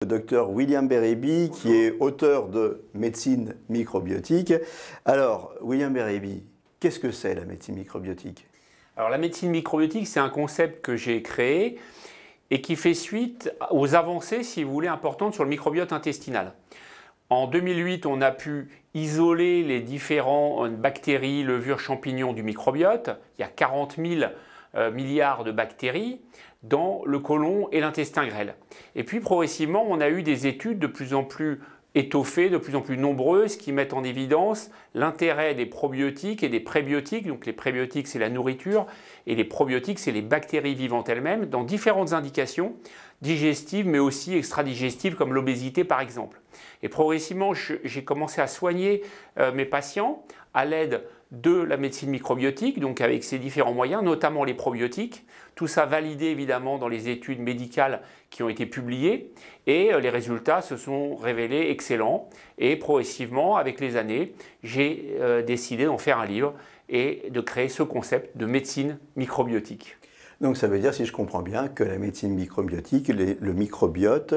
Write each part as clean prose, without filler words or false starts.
Le docteur William Berrebi, qui est auteur de Médecine microbiotique. Alors, William Berrebi, qu'est-ce que c'est la médecine microbiotique? Alors, la médecine microbiotique, c'est un concept que j'ai créé et qui fait suite aux avancées, si vous voulez, importantes sur le microbiote intestinal. En 2008, on a pu isoler les différentes bactéries, levures, champignons du microbiote. Il y a 40 000 milliards de bactéries dans le côlon et l'intestin grêle. Et puis progressivement, on a eu des études de plus en plus étoffées, de plus en plus nombreuses, qui mettent en évidence l'intérêt des probiotiques et des prébiotiques. Donc les prébiotiques, c'est la nourriture, et les probiotiques, c'est les bactéries vivantes elles-mêmes, dans différentes indications digestives, mais aussi extra-digestives, comme l'obésité par exemple. Et progressivement, j'ai commencé à soigner mes patients à l'aide de la médecine microbiotique, donc avec ses différents moyens, notamment les probiotiques. Tout ça validé évidemment dans les études médicales qui ont été publiées, et les résultats se sont révélés excellents. Et progressivement, avec les années, j'ai décidé d'en faire un livre et de créer ce concept de médecine microbiotique. Donc ça veut dire, si je comprends bien, que la médecine microbiotique, le microbiote,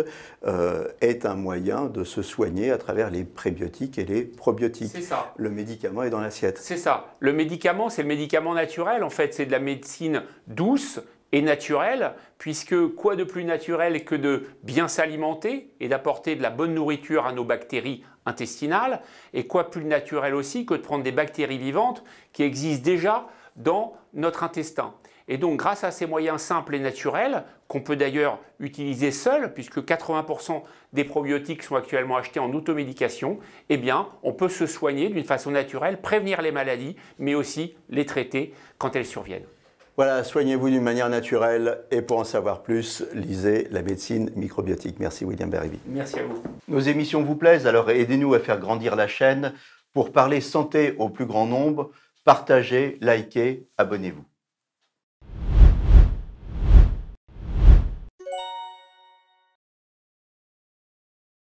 est un moyen de se soigner à travers les prébiotiques et les probiotiques. C'est ça. Le médicament est dans l'assiette. C'est ça. Le médicament, c'est le médicament naturel. En fait, c'est de la médecine douce et naturelle, puisque quoi de plus naturel que de bien s'alimenter et d'apporter de la bonne nourriture à nos bactéries intestinales, et quoi plus naturel aussi que de prendre des bactéries vivantes qui existent déjà dans notre intestin. Et donc, grâce à ces moyens simples et naturels, qu'on peut d'ailleurs utiliser seuls, puisque 80% des probiotiques sont actuellement achetés en automédication, eh bien, on peut se soigner d'une façon naturelle, prévenir les maladies, mais aussi les traiter quand elles surviennent. Voilà, soignez-vous d'une manière naturelle, et pour en savoir plus, lisez la médecine microbiotique. Merci William Berrebi. Merci à vous. Nos émissions vous plaisent, alors aidez-nous à faire grandir la chaîne pour parler santé au plus grand nombre. Partagez, likez, abonnez-vous.